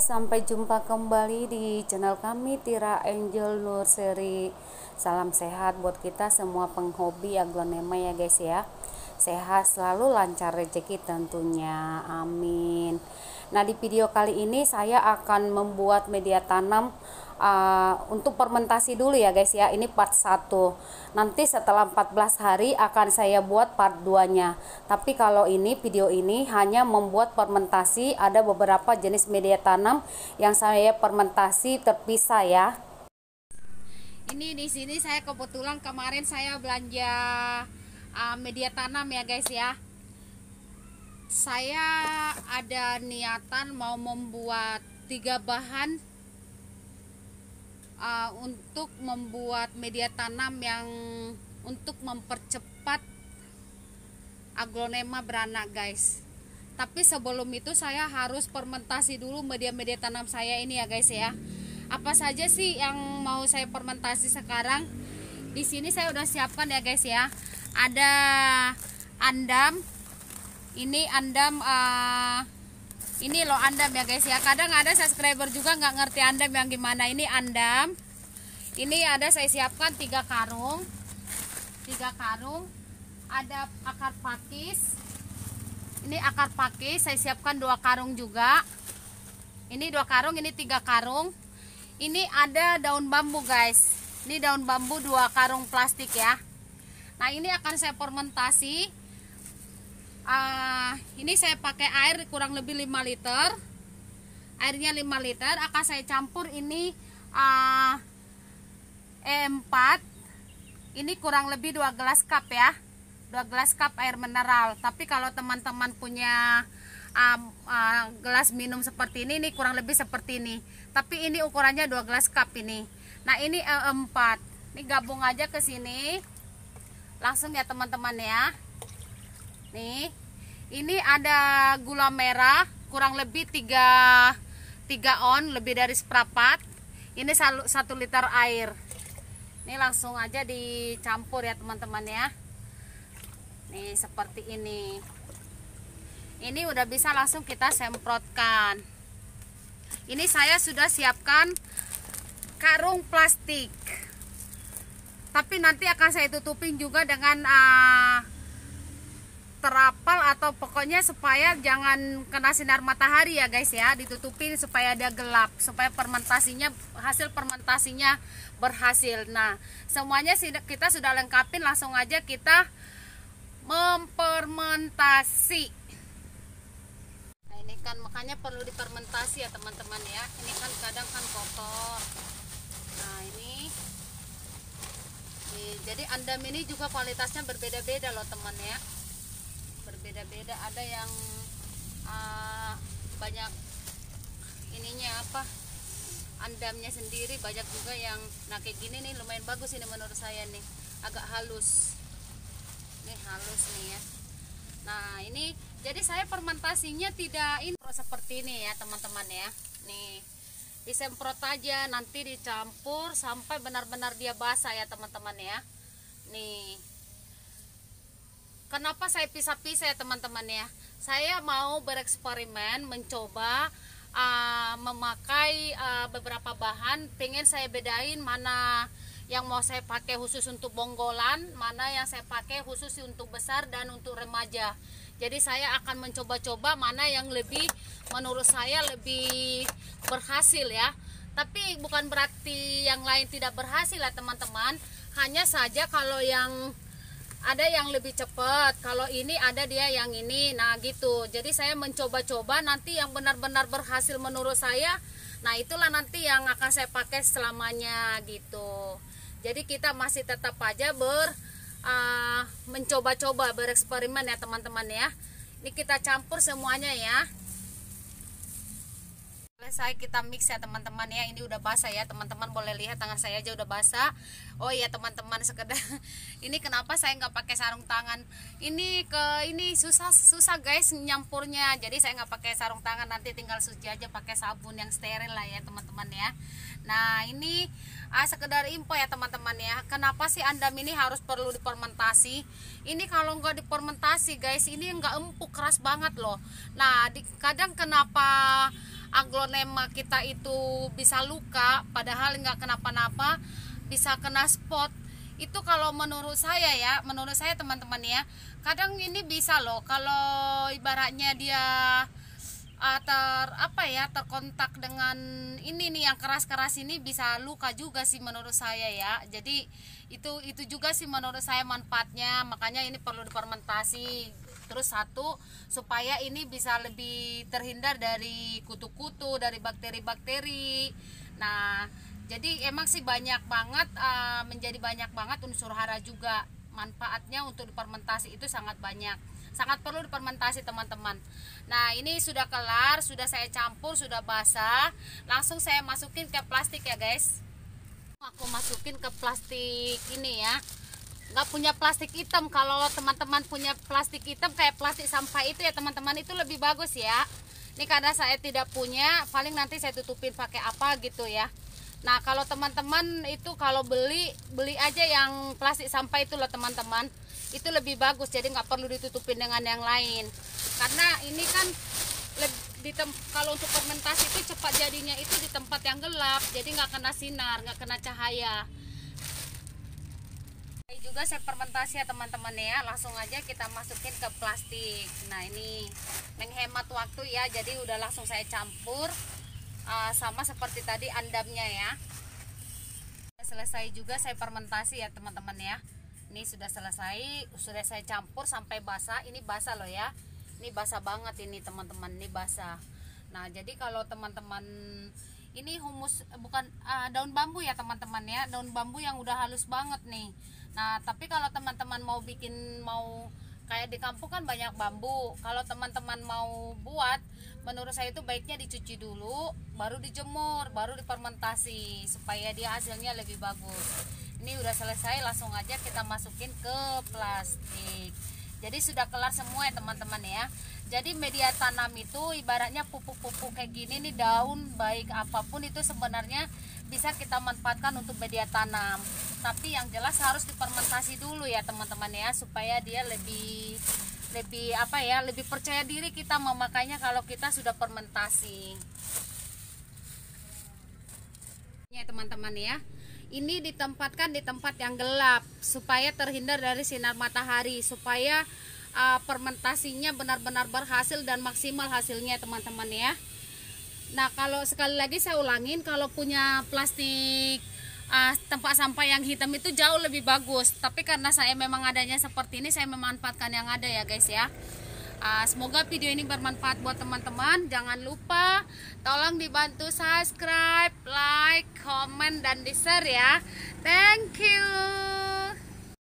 sampai jumpa kembali di channel kami Tira Angel Nursery. Salam sehat buat kita semua penghobi aglonema ya guys ya. Sehat selalu, lancar rezeki tentunya, amin. Nah, di video kali ini saya akan membuat media tanam untuk fermentasi dulu ya guys ya. Ini part 1. Nanti setelah 14 hari akan saya buat part 2 nya. Tapi kalau ini video ini hanya membuat fermentasi, ada beberapa jenis media tanam yang saya fermentasi terpisah ya. Ini di sini saya kebetulan kemarin saya belanja media tanam ya guys ya. Saya ada niatan mau membuat 3 bahan untuk membuat media tanam yang untuk mempercepat aglonema beranak guys. Tapi sebelum itu saya harus fermentasi dulu media-media tanam saya ini ya guys ya. Apa saja sih yang mau saya fermentasi sekarang? Di sini saya udah siapkan ya guys ya. Ada andam. Ini andam, ini loh andam ya guys ya. Kadang ada subscriber juga nggak ngerti andam yang gimana. Ini andam. Ini ada saya siapkan 3 karung. 3 karung. Ada akar pakis. Ini akar pakis saya siapkan 2 karung juga. Ini 2 karung, ini 3 karung. Ini ada daun bambu guys. Ini daun bambu 2 karung plastik ya. Nah, ini akan saya fermentasi. Ini saya pakai air kurang lebih 5 liter. Airnya 5 liter akan saya campur ini E4. Ini kurang lebih 2 gelas cup ya. 2 gelas cup air mineral. Tapi kalau teman-teman punya gelas minum seperti ini kurang lebih seperti ini. Tapi ini ukurannya 2 gelas cup ini. Nah, ini E4. Ini gabung aja ke sini. Langsung ya teman-teman ya. Nih, ini ada gula merah kurang lebih 3 on, lebih dari seperempat. Ini 1 liter air. Ini langsung aja dicampur ya teman-teman ya. Nih seperti ini. Ini udah bisa langsung kita semprotkan. Ini saya sudah siapkan karung plastik. Tapi nanti akan saya tutupin juga dengan terapal atau pokoknya supaya jangan kena sinar matahari ya guys ya. Ditutupin supaya dia gelap, supaya hasil fermentasinya berhasil. Nah, semuanya kita sudah lengkapin, langsung aja kita memfermentasi. Nah, ini kan makanya perlu difermentasi ya teman-teman ya. Ini kan kadang kan kotor. Nah, ini jadi andam ini juga kualitasnya berbeda-beda loh teman ya. Berbeda-beda, ada yang banyak ininya andamnya sendiri, banyak juga yang kayak gini nih lumayan bagus ini menurut saya nih, agak halus nih, halus nih ya. Nah, ini jadi saya fermentasinya tidak seperti ini ya teman-teman ya. Nih disemprot aja, nanti dicampur sampai benar-benar dia basah ya teman-teman ya. Nih, kenapa saya pisah-pisah ya teman-teman ya? Saya mau bereksperimen, mencoba memakai beberapa bahan. Pengen saya bedain mana yang mau saya pakai khusus untuk bonggolan, mana yang saya pakai khusus untuk besar dan untuk remaja. Jadi saya akan mencoba-coba mana yang lebih, menurut saya lebih berhasil ya. Tapi bukan berarti yang lain tidak berhasil ya teman-teman. Hanya saja kalau yang ada yang lebih cepat, kalau ini ada dia yang ini, nah gitu. Jadi saya mencoba-coba, nanti yang benar-benar berhasil menurut saya, nah itulah nanti yang akan saya pakai selamanya gitu. Jadi kita masih tetap aja mencoba-coba, bereksperimen ya teman-teman ya. Ini kita campur semuanya ya. Selesai kita mix ya teman-teman ya. Ini udah basah ya teman-teman, boleh lihat tangan saya aja udah basah. Oh iya teman-teman, sekedar ini kenapa saya nggak pakai sarung tangan, ini susah guys nyampurnya. Jadi saya nggak pakai sarung tangan, nanti tinggal cuci aja pakai sabun yang steril lah ya teman-teman ya. Nah, ini sekedar info ya teman-teman ya. Kenapa sih andam ini harus perlu difermentasi? Ini kalau nggak difermentasi guys, ini nggak empuk, keras banget loh. Nah, kadang kenapa aglonema kita itu bisa luka, padahal nggak kenapa-napa, bisa kena spot. Itu kalau menurut saya ya, menurut saya teman-teman ya, kadang ini bisa loh kalau ibaratnya dia terkontak dengan ini nih yang keras-keras ini, bisa luka juga sih menurut saya ya. Jadi itu juga sih menurut saya manfaatnya, makanya ini perlu difermentasi. Terus satu, supaya ini bisa lebih terhindar dari kutu-kutu, dari bakteri-bakteri. Nah, jadi emang sih banyak banget, menjadi banyak banget unsur hara juga. Manfaatnya untuk difermentasi itu sangat banyak, sangat perlu difermentasi teman-teman. Nah, ini sudah kelar, sudah saya campur, sudah basah. Langsung saya masukin ke plastik ya guys. Aku masukin ke plastik ini ya. Nggak punya plastik hitam. Kalau teman-teman punya plastik hitam kayak plastik sampah itu ya teman-teman, itu lebih bagus ya. Ini karena saya tidak punya, paling nanti saya tutupin pakai apa gitu ya. Nah, kalau teman-teman itu kalau beli aja yang plastik sampah itu loh teman-teman, itu lebih bagus, jadi nggak perlu ditutupin dengan yang lain. Karena ini kan kalau untuk fermentasi itu cepat jadinya itu di tempat yang gelap, jadi nggak kena sinar, nggak kena cahaya. Ini juga saya fermentasi ya teman-teman ya, langsung aja kita masukin ke plastik. Nah, ini menghemat waktu ya, jadi udah langsung saya campur. Sama seperti tadi andamnya ya. Selesai juga saya fermentasi ya teman-teman ya. Ini sudah selesai, sudah saya campur sampai basah. Ini basah loh ya, ini basah banget ini teman-teman, ini basah. Nah, jadi kalau teman-teman ini humus, bukan daun bambu ya teman-teman ya, daun bambu yang udah halus banget nih. Nah, tapi kalau teman-teman mau kayak di kampung kan banyak bambu. Kalau teman-teman mau buat, menurut saya itu baiknya dicuci dulu, baru dijemur, baru difermentasi supaya dia hasilnya lebih bagus. Ini udah selesai, langsung aja kita masukin ke plastik. Jadi sudah kelar semua ya teman-teman ya. Jadi media tanam itu ibaratnya pupuk-pupuk kayak gini nih, daun baik apapun itu sebenarnya bisa kita manfaatkan untuk media tanam. Tapi yang jelas harus difermentasi dulu ya teman-teman ya, supaya dia lebih percaya diri kita memakainya kalau kita sudah fermentasi. Ya teman-teman ya. Ini ditempatkan di tempat yang gelap supaya terhindar dari sinar matahari, supaya fermentasinya benar-benar berhasil dan maksimal hasilnya teman-teman ya. Nah, kalau sekali lagi saya ulangin, kalau punya plastik tempat sampah yang hitam itu jauh lebih bagus. Tapi karena saya memang adanya seperti ini, saya memanfaatkan yang ada ya guys ya. Semoga video ini bermanfaat buat teman-teman. Jangan lupa tolong dibantu subscribe, like, comment, dan di share ya. Thank you.